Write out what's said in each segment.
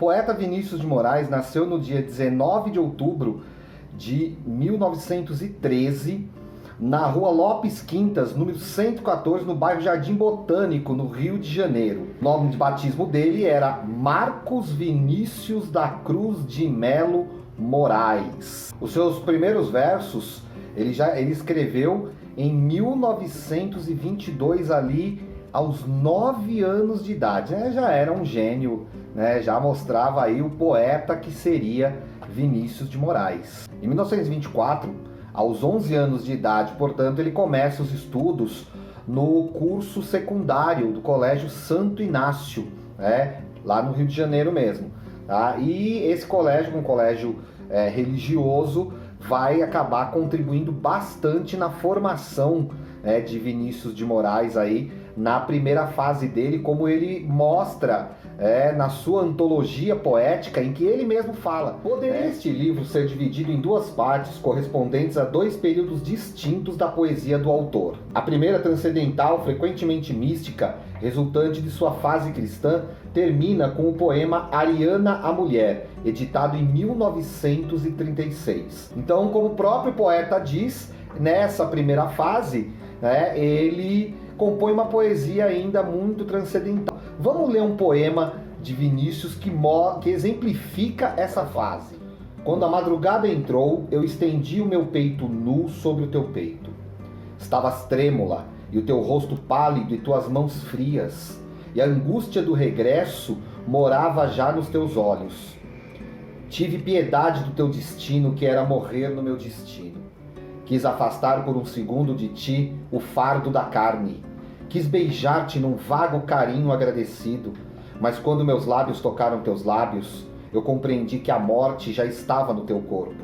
poeta Vinícius de Moraes nasceu no dia 19 de outubro de 1913, na rua Lopes Quintas, número 114, no bairro Jardim Botânico, no Rio de Janeiro. O nome de batismo dele era Marcos Vinícius da Cruz de Melo Moraes. Os seus primeiros versos ele escreveu em 1922, ali aos 9 anos de idade. Já era um gênio, né? Já mostrava aí o poeta que seria Vinícius de Moraes. Em 1924, aos 11 anos de idade, portanto, ele começa os estudos no curso secundário do Colégio Santo Inácio, né? Lá no Rio de Janeiro mesmo. Tá? E esse colégio, um colégio religioso, vai acabar contribuindo bastante na formação de Vinícius de Moraes aí, na primeira fase dele, como ele mostra na sua antologia poética, em que ele mesmo fala. Poderia este livro ser dividido em duas partes, correspondentes a dois períodos distintos da poesia do autor. A primeira, transcendental, frequentemente mística, resultante de sua fase cristã, termina com o poema Ariana a Mulher, editado em 1936. Então, como o próprio poeta diz, nessa primeira fase, ele compõe uma poesia ainda muito transcendental. Vamos ler um poema de Vinícius que exemplifica essa fase. Quando a madrugada entrou, eu estendi o meu peito nu sobre o teu peito. Estavas trêmula, e o teu rosto pálido e tuas mãos frias, e a angústia do regresso morava já nos teus olhos. Tive piedade do teu destino, que era morrer no meu destino. Quis afastar por um segundo de ti o fardo da carne. Quis beijar-te num vago carinho agradecido, mas quando meus lábios tocaram teus lábios, eu compreendi que a morte já estava no teu corpo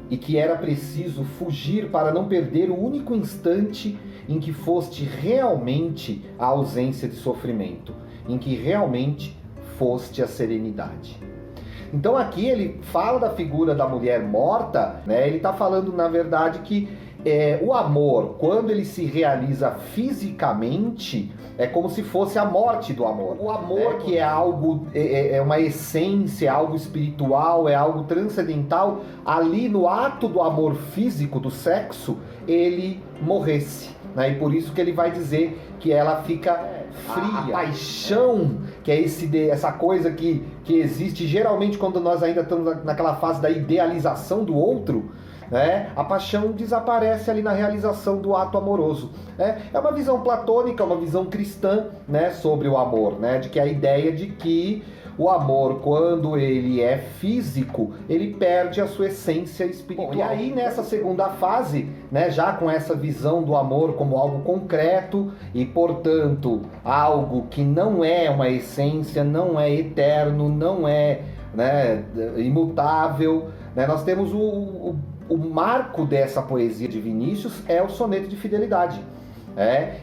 e que era preciso fugir para não perder o único instante em que foste realmente a ausência de sofrimento, em que realmente foste a serenidade. Então aqui ele fala da figura da mulher morta, né? Ele está falando, na verdade, que o amor, quando ele se realiza fisicamente, é como se fosse a morte do amor. O amor, que é algo, é uma essência, é algo espiritual, é algo transcendental, ali no ato do amor físico, do sexo, ele morresse. E por isso que ele vai dizer que ela fica fria. A paixão, que é essa coisa que existe geralmente quando nós ainda estamos naquela fase da idealização do outro, a paixão desaparece ali na realização do ato amoroso. É uma visão platônica, uma visão cristã, sobre o amor, de que a ideia de que o amor, quando ele é físico, ele perde a sua essência espiritual. Bom, e aí nessa segunda fase, já com essa visão do amor como algo concreto e, portanto, algo que não é uma essência, não é eterno, não é imutável, nós temos o marco dessa poesia de Vinícius é o soneto de fidelidade.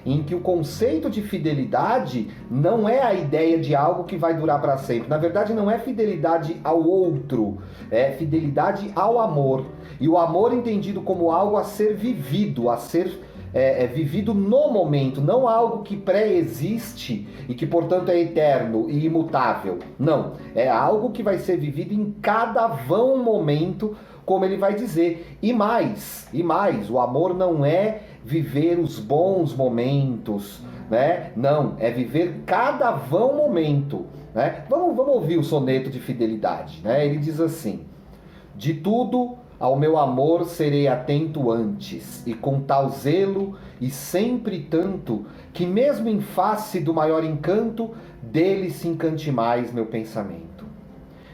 Em que o conceito de fidelidade não é a ideia de algo que vai durar para sempre. Na verdade, não é fidelidade ao outro, é fidelidade ao amor. E o amor entendido como algo a ser vivido, a ser vivido no momento, não algo que pré-existe e que, portanto, é eterno e imutável. Não, é algo que vai ser vivido em cada vão momento, como ele vai dizer. E mais, o amor não é viver os bons momentos, Não, é viver cada vão momento, Vamos ouvir o soneto de fidelidade, Ele diz assim: de tudo ao meu amor serei atento antes, e com tal zelo e sempre tanto, que mesmo em face do maior encanto, dele se encante mais meu pensamento.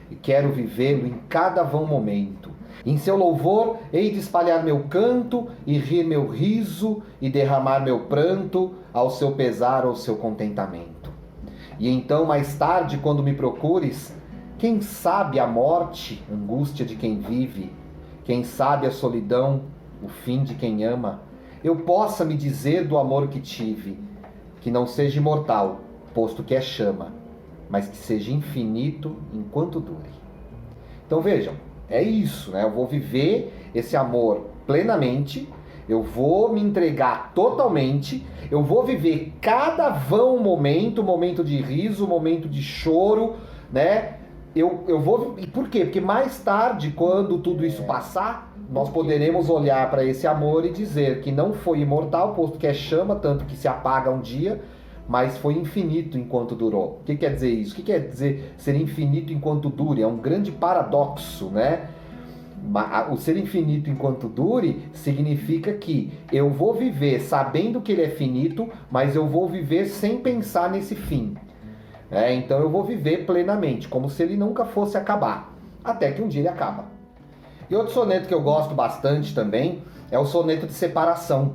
E quero vivê-lo em cada vão momento. Em seu louvor hei de espalhar meu canto, e rir meu riso, e derramar meu pranto, ao seu pesar ou seu contentamento. E então, mais tarde, quando me procures, quem sabe a morte, angústia de quem vive, quem sabe a solidão, o fim de quem ama, eu possa me dizer do amor que tive, que não seja imortal, posto que é chama, mas que seja infinito enquanto dure. Então vejam, é isso, Eu vou viver esse amor plenamente, eu vou me entregar totalmente, eu vou viver cada vão momento de riso, momento de choro, né? Eu vou... E por quê? Porque mais tarde, quando tudo isso passar, nós poderemos olhar para esse amor e dizer que não foi imortal, posto que é chama, tanto que se apaga um dia, mas foi infinito enquanto durou. O que quer dizer isso? O que quer dizer ser infinito enquanto dure? É um grande paradoxo, né? O ser infinito enquanto dure significa que eu vou viver sabendo que ele é finito, mas eu vou viver sem pensar nesse fim. Então eu vou viver plenamente, como se ele nunca fosse acabar, até que um dia ele acaba. E outro soneto que eu gosto bastante também é o soneto de separação.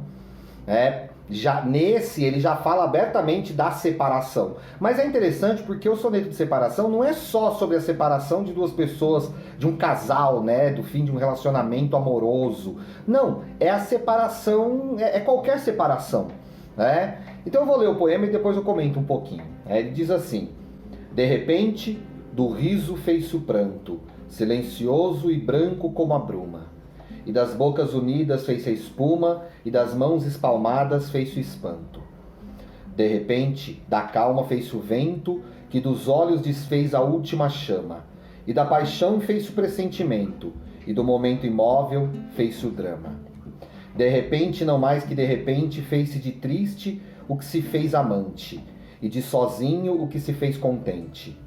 Nesse ele já fala abertamente da separação. Mas é interessante porque o soneto de separação não é só sobre a separação de duas pessoas, de um casal, né, do fim de um relacionamento amoroso. Não, é a separação, é qualquer separação, né? Então eu vou ler o poema e depois eu comento um pouquinho. Ele diz assim: de repente, do riso fez-se o pranto, silencioso e branco como a bruma. E das bocas unidas fez-se a espuma, e das mãos espalmadas fez-se o espanto. De repente, da calma fez-se o vento, que dos olhos desfez a última chama. E da paixão fez-se o pressentimento, e do momento imóvel fez-se o drama. De repente, não mais que de repente, fez-se de triste o que se fez amante, e de sozinho o que se fez contente.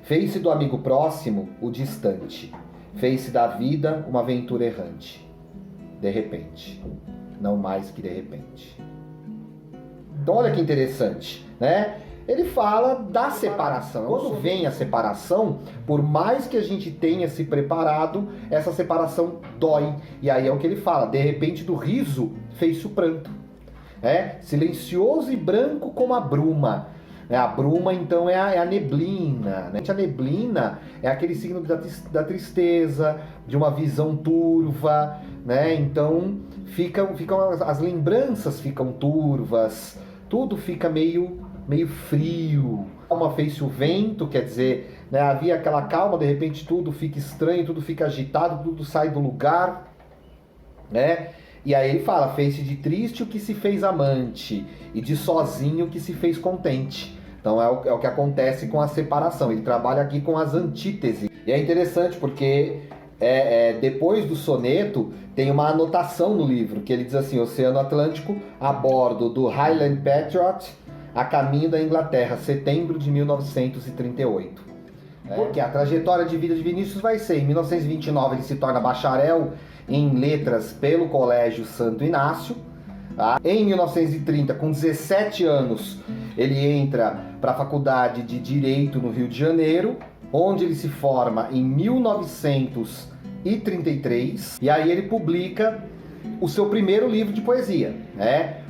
Fez-se do amigo próximo o distante, fez-se da vida uma aventura errante. De repente, não mais que de repente. Então olha que interessante, né? Ele fala da separação. Quando vem a separação, por mais que a gente tenha se preparado, essa separação dói. E aí é o que ele fala: de repente do riso fez-se o pranto. Silencioso e branco como a bruma. A bruma, então, é a neblina, né? A neblina é aquele signo da tristeza, de uma visão turva, né? Então, as lembranças ficam turvas, tudo fica meio frio. Calma fez-se o vento, quer dizer, né? Havia aquela calma, de repente tudo fica estranho, tudo fica agitado, tudo sai do lugar, né? E aí ele fala: fez-se de triste o que se fez amante, e de sozinho o que se fez contente. Então é o que acontece com a separação. Ele trabalha aqui com as antíteses. E é interessante porque depois do soneto tem uma anotação no livro, que ele diz assim: Oceano Atlântico, a bordo do Highland Patriot, a caminho da Inglaterra, setembro de 1938. Porque a trajetória de vida de Vinícius vai ser: em 1929 ele se torna bacharel em letras pelo Colégio Santo Inácio. Em 1930, com 17 anos, ele entra para a Faculdade de Direito no Rio de Janeiro, onde ele se forma em 1933. E aí ele publica o seu primeiro livro de poesia,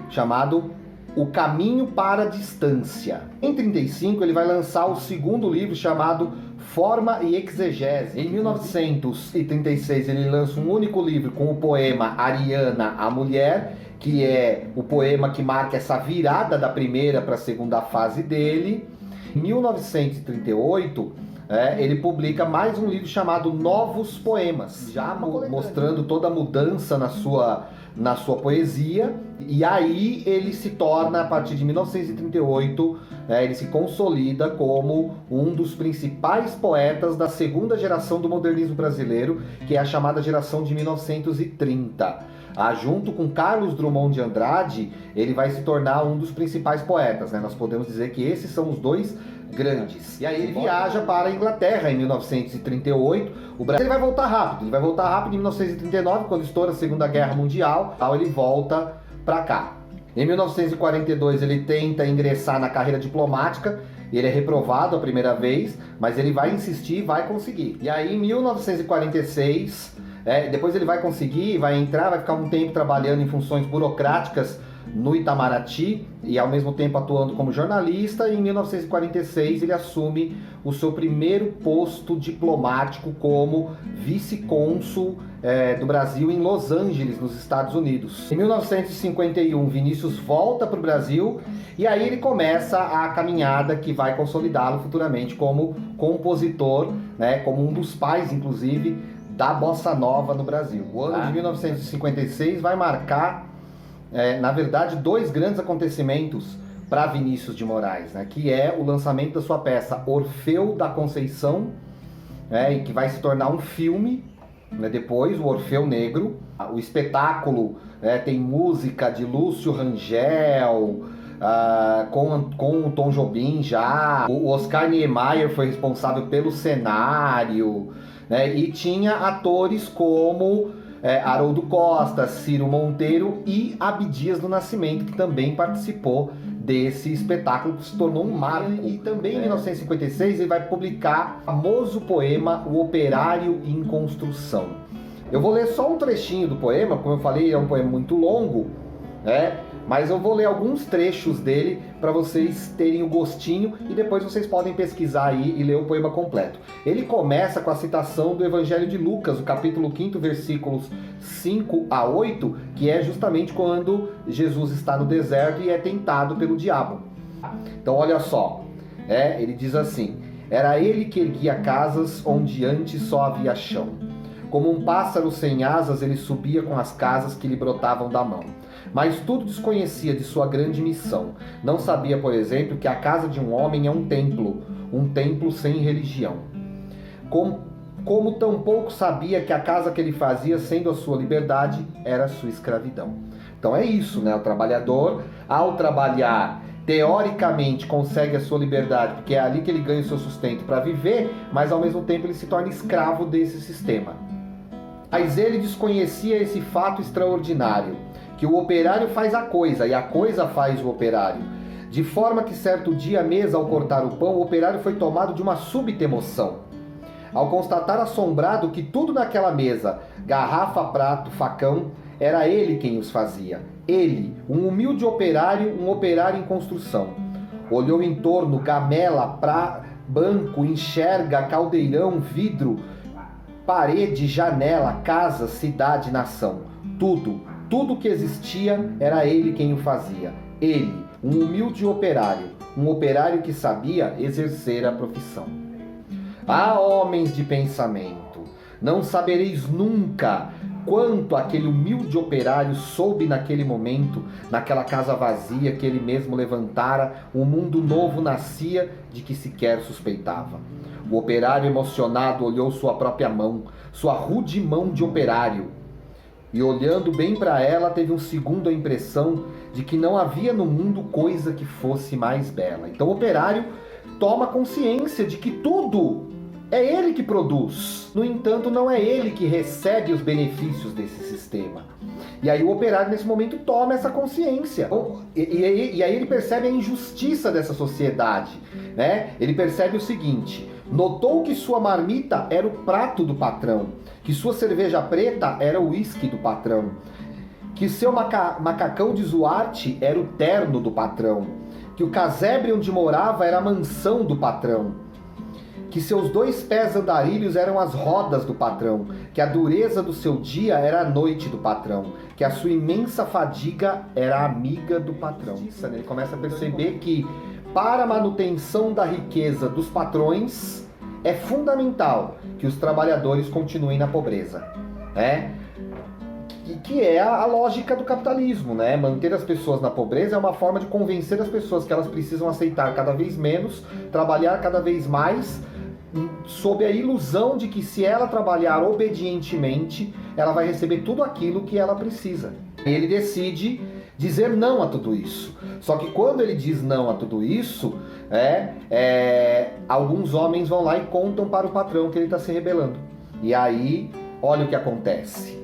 chamado O Caminho para a Distância. Em 1935 ele vai lançar o segundo livro, chamado Forma e Exegese. Em 1936 ele lança um único livro com o poema Ariana, a Mulher, que é o poema que marca essa virada da primeira para a segunda fase dele. Em 1938 ele publica mais um livro chamado Novos Poemas, já mostrando toda a mudança na sua poesia. E aí ele se torna, a partir de 1938, ele se consolida como um dos principais poetas da segunda geração do modernismo brasileiro, que é a chamada geração de 1930. Junto com Carlos Drummond de Andrade, ele vai se tornar um dos principais poetas, Nós podemos dizer que esses são os dois grandes. E aí ele viaja para a Inglaterra em 1938. Ele vai voltar rápido em 1939, quando estoura a Segunda Guerra Mundial. Ele volta para cá. Em 1942 ele tenta ingressar na carreira diplomática. Ele é reprovado a primeira vez, mas ele vai insistir e vai conseguir. E aí em 1946, depois ele vai conseguir, vai entrar, vai ficar um tempo trabalhando em funções burocráticas no Itamaraty e ao mesmo tempo atuando como jornalista. E em 1946 ele assume o seu primeiro posto diplomático como vice-cônsul do Brasil em Los Angeles, nos Estados Unidos. Em 1951 Vinícius volta para o Brasil e aí ele começa a caminhada que vai consolidá-lo futuramente como compositor, como um dos pais, inclusive, da Bossa Nova no Brasil. O ano de 1956 vai marcar, na verdade, dois grandes acontecimentos para Vinícius de Moraes, né? Que é o lançamento da sua peça Orfeu da Conceição, né? E que vai se tornar um filme, né? Depois, o Orfeu Negro. O espetáculo, né, tem música de Lúcio Rangel, com o Tom Jobim já. O Oscar Niemeyer foi responsável pelo cenário, né? E tinha atores como Haroldo Costa, Ciro Monteiro e Abdias do Nascimento, que também participou desse espetáculo, que se tornou um marco. E também em 1956 ele vai publicar o famoso poema O Operário em Construção. Eu vou ler só um trechinho do poema, como eu falei, é um poema muito longo, né? Mas eu vou ler alguns trechos dele para vocês terem o gostinho e depois vocês podem pesquisar aí e ler o poema completo. Ele começa com a citação do Evangelho de Lucas, o capítulo 5, versículos 5 a 8, que é justamente quando Jesus está no deserto e é tentado pelo diabo. Então olha só, ele diz assim: era ele que erguia casas onde antes só havia chão. Como um pássaro sem asas, ele subia com as casas que lhe brotavam da mão. Mas tudo desconhecia de sua grande missão. Não sabia, por exemplo, que a casa de um homem é um templo sem religião. Como tampouco sabia que a casa que ele fazia, sendo a sua liberdade, era a sua escravidão. Então é isso, né? O trabalhador, ao trabalhar, teoricamente consegue a sua liberdade, porque é ali que ele ganha o seu sustento para viver, mas ao mesmo tempo ele se torna escravo desse sistema. Mas ele desconhecia esse fato extraordinário, que o operário faz a coisa e a coisa faz o operário. De forma que certo dia à mesa, ao cortar o pão, o operário foi tomado de uma súbita emoção. Ao constatar assombrado que tudo naquela mesa, garrafa, prato, facão, era ele quem os fazia. Ele, um humilde operário, um operário em construção. Olhou em torno, gamela, banco, enxerga, caldeirão, vidro, parede, janela, casa, cidade, nação. Tudo que existia era ele quem o fazia. Ele, um humilde operário, um operário que sabia exercer a profissão. Ah, homens de pensamento, não sabereis nunca quanto aquele humilde operário soube naquele momento, naquela casa vazia que ele mesmo levantara, um mundo novo nascia de que sequer suspeitava. O operário emocionado olhou sua própria mão, sua rude mão de operário, e olhando bem para ela teve um segundo a impressão de que não havia no mundo coisa que fosse mais bela. Então o operário toma consciência de que tudo é ele que produz. No entanto, não é ele que recebe os benefícios desse sistema. E aí o operário nesse momento toma essa consciência. E aí ele percebe a injustiça dessa sociedade, né? Ele percebe o seguinte: notou que sua marmita era o prato do patrão, que sua cerveja preta era o uísque do patrão, que seu macacão de Zuarte era o terno do patrão, que o casebre onde morava era a mansão do patrão, que seus 2 pés andarilhos eram as rodas do patrão, que a dureza do seu dia era a noite do patrão, que a sua imensa fadiga era a amiga do patrão. Ele começa a perceber que para a manutenção da riqueza dos patrões é fundamental que os trabalhadores continuem na pobreza, né? Que é a lógica do capitalismo, né? Manter as pessoas na pobreza é uma forma de convencer as pessoas que elas precisam aceitar cada vez menos, trabalhar cada vez mais, sob a ilusão de que se ela trabalhar obedientemente, ela vai receber tudo aquilo que ela precisa. Ele decide dizer não a tudo isso. Só que quando ele diz não a tudo isso, alguns homens vão lá e contam para o patrão que ele está se rebelando. E aí, olha o que acontece.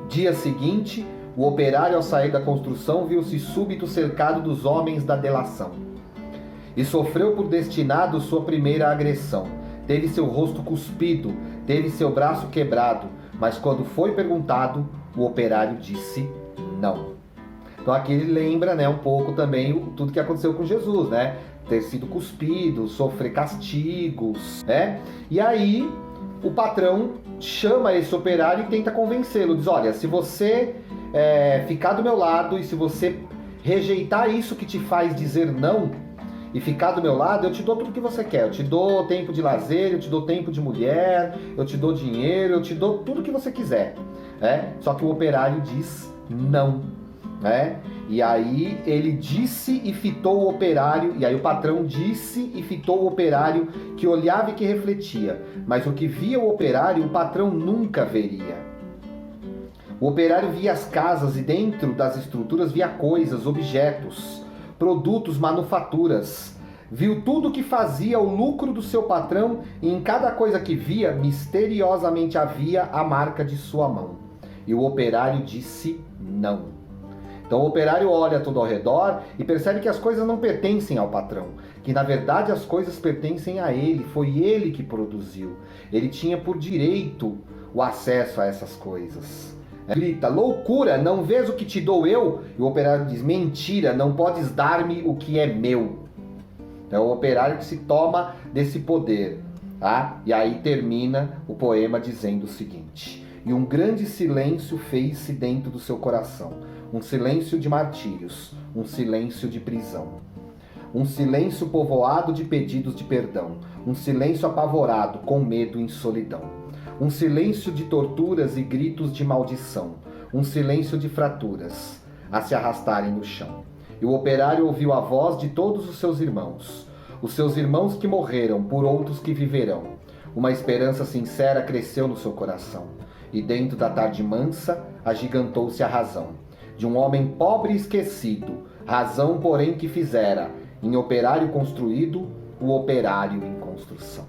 Dia seguinte, o operário, ao sair da construção, viu-se súbito cercado dos homens da delação. E sofreu por destinado sua primeira agressão. Teve seu rosto cuspido, teve seu braço quebrado, mas quando foi perguntado, o operário disse não. Então aqui ele lembra, né, um pouco também tudo que aconteceu com Jesus, né? Ter sido cuspido, sofrer castigos, né? E aí o patrão chama esse operário e tenta convencê-lo. Diz: olha, se você ficar do meu lado e se você rejeitar isso que te faz dizer não e ficar do meu lado, eu te dou tudo que você quer. Eu te dou tempo de lazer, eu te dou tempo de mulher, eu te dou dinheiro, eu te dou tudo que você quiser. Só que o operário diz não. né? E aí ele disse e fitou o operário, e aí o patrão disse e fitou o operário que olhava e que refletia, mas o que via o operário, o patrão nunca veria. O operário via as casas e dentro das estruturas via coisas, objetos, produtos, manufaturas. Viu tudo o que fazia o lucro do seu patrão e em cada coisa que via, misteriosamente havia a marca de sua mão. E o operário disse não. Então o operário olha tudo ao redor e percebe que as coisas não pertencem ao patrão, que na verdade as coisas pertencem a ele, foi ele que produziu. Ele tinha por direito o acesso a essas coisas. Grita, loucura, não vês o que te dou eu? E o operário diz, mentira, não podes dar-me o que é meu. É o operário que se toma desse poder. Tá? E aí termina o poema dizendo o seguinte: e um grande silêncio fez-se dentro do seu coração, um silêncio de martírios, um silêncio de prisão, um silêncio povoado de pedidos de perdão, um silêncio apavorado com medo e solidão, um silêncio de torturas e gritos de maldição, um silêncio de fraturas a se arrastarem no chão. E o operário ouviu a voz de todos os seus irmãos que morreram por outros que viverão. Uma esperança sincera cresceu no seu coração, e dentro da tarde mansa agigantou-se a razão de um homem pobre e esquecido, razão porém que fizera, em operário construído, o operário em construção.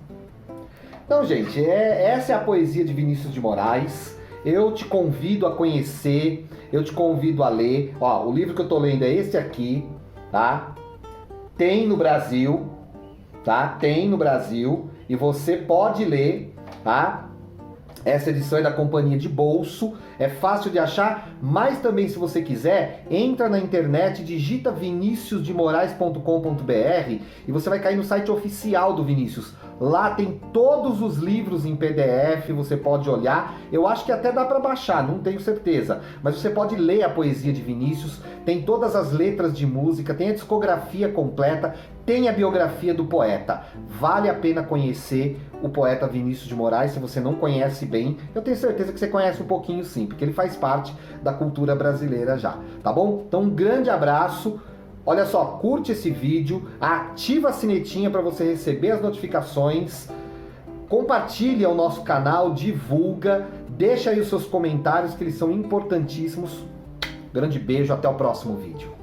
Então, gente, essa é a poesia de Vinícius de Moraes. Eu te convido a conhecer, eu te convido a ler. Ó, o livro que eu tô lendo é esse aqui, tá? Tem no Brasil, tá? Tem no Brasil e você pode ler, tá? Essa edição é da Companhia de Bolso, é fácil de achar, mas também se você quiser, entra na internet, digita viniciusdemorais.com.br e você vai cair no site oficial do Vinícius. Lá tem todos os livros em PDF, você pode olhar. Eu acho que até dá para baixar, não tenho certeza. Mas você pode ler a poesia de Vinícius, tem todas as letras de música, tem a discografia completa, tem a biografia do poeta. Vale a pena conhecer o poeta Vinícius de Moraes. Se você não conhece bem, eu tenho certeza que você conhece um pouquinho sim, porque ele faz parte da cultura brasileira já, tá bom? Então um grande abraço. Olha só, curte esse vídeo, ativa a sinetinha para você receber as notificações, compartilha o nosso canal, divulga, deixa aí os seus comentários que eles são importantíssimos. Grande beijo, até o próximo vídeo.